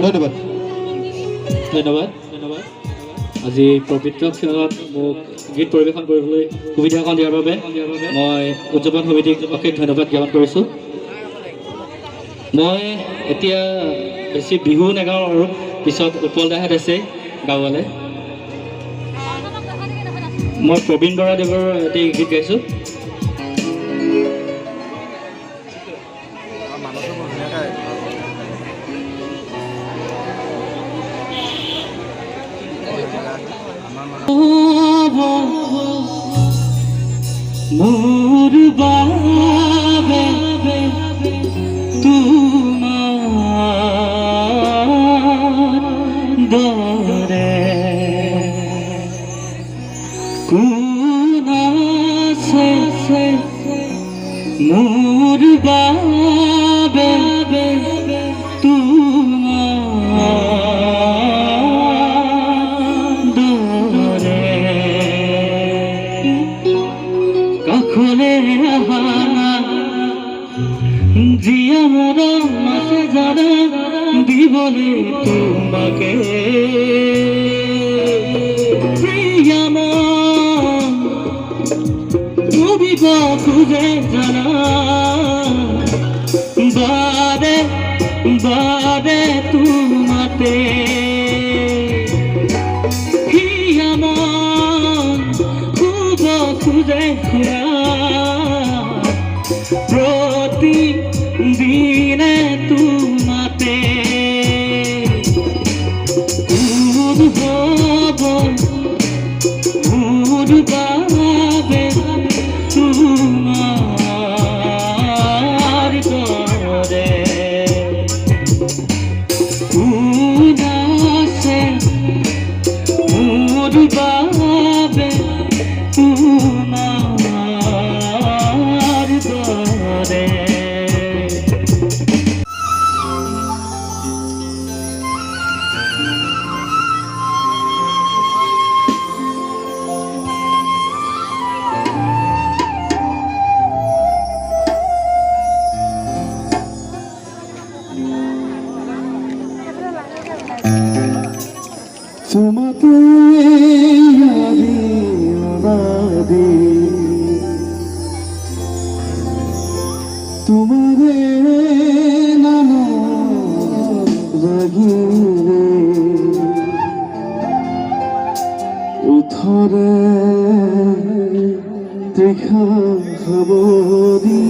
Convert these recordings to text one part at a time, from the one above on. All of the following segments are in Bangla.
ধন্যবাদ ধন্যবাদ আজি পবিত্ৰ ক্ষণত মোক গীত পৰিৱেশন কৰিবলৈ সুবিধাকণ দিয়াৰ বাবে মই উদযাপন সমিতিক অশেষ ধন্যবাদ জ্ঞাপন কৰিছোঁ। মই এতিয়া বেছি বিহু নাগাওঁ আৰু পিছত উৎপল দাহঁত আছে গাবলৈ। মই প্ৰবীণ বৰাদেৱৰ এটি গীত গাইছোঁ। মোর বাবে তোমার দরে কোন আছে মোর বাবে কাখলে হানা জিয়া মোর মাসে যারা দিবলে তোমাকে প্রিয়াম ডুবিব খুঁজে জানা বারে বারে তোমাতে প্রিয়াম খুব খুঁজে প্রতিদিনে তোমাতে বাবে তোমার দরে উদাসে মোর বাবে তোমার দরে তোমাকে তোমারে নাম লাগিলে উঠরে দেখা খবরি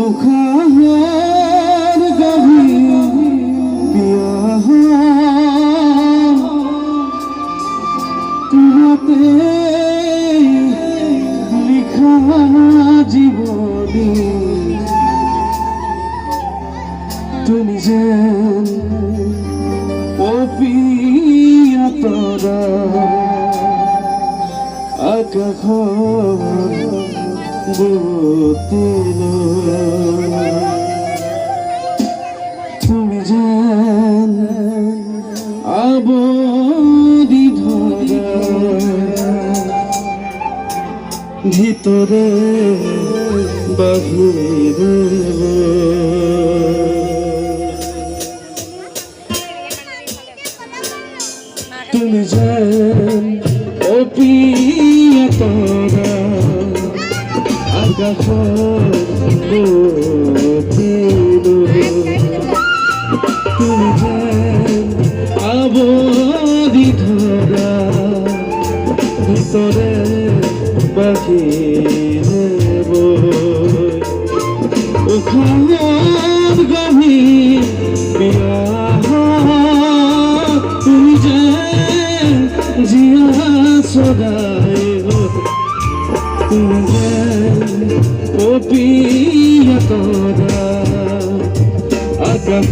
উখাহর গভীর বিয়াহ তোমাতে লিখা জীবনী তুমি যেন অপিয়াতরা আকাশ তুমি যেন আবদি ধরা ভিতরে বাহিরে তুমি যেন অপিয়াতরা আকাশ তুমি যেন আবদি ধরা ভিতরে বাহিরে উখাহর গভীর বিয়াহ তুমি যে জিয়া সদাই তুমি যে অপিয়াতরা আকাশ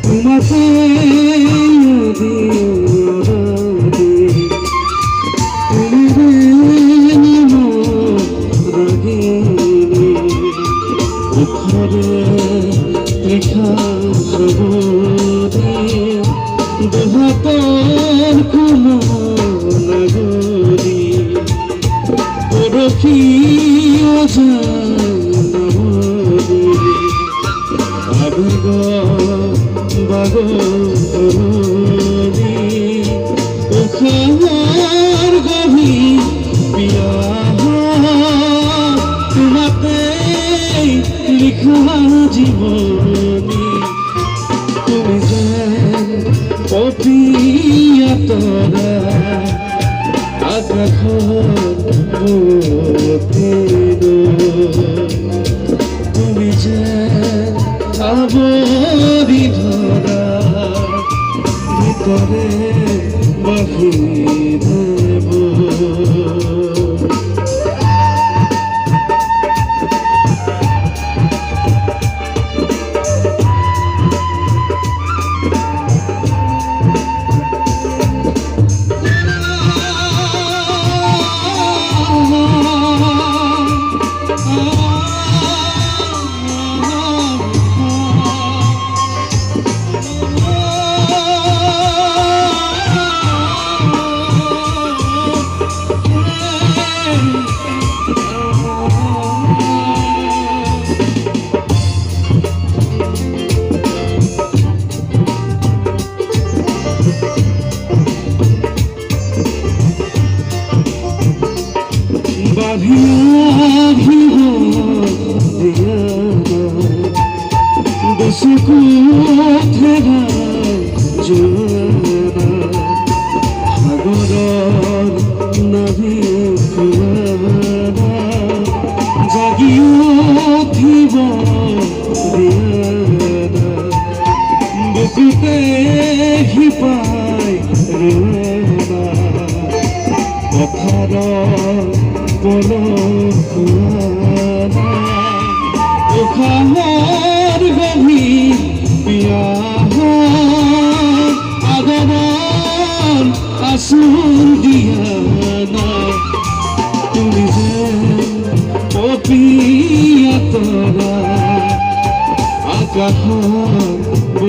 তোমাকে ওখরে তৃষা সবুরি দুহাতৰ কোনো নাগৰি পৰখি অজানৰি আবেগ বাগৰি উশাহৰ গভীৰ পিয়াহ তোমাতে লিখা জীৱনী তুমি যেন অপিয়া তৰা আকাশত তুমি যেন আৱৰি ধৰা ভিতৰে বাসুদেৱ দুচকু থেৰা জোৱাৰা সাগৰৰ নাভি ফুৱাৰা জাগি উঠিব দিয়াৰা বুকুতে শিপাই ৰোৱা পথাৰৰ পলসুৱাৰা উশাহৰ গভীৰ পিয়াহত আগমন আচুৰ দিয়া নাই তুমি যেন অপিয়া তৰা আকাশত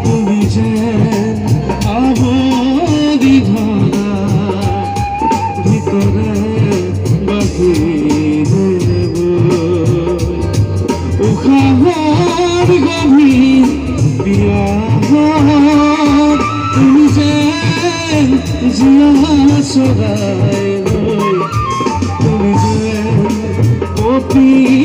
তুমি যেন আৱৰি ধৰা ভিতৰে বাসুদেৱ উশাহৰ গভীৰ পিয়াহত তুমি যেন জীয়া চৰাই তুমি যেন অপি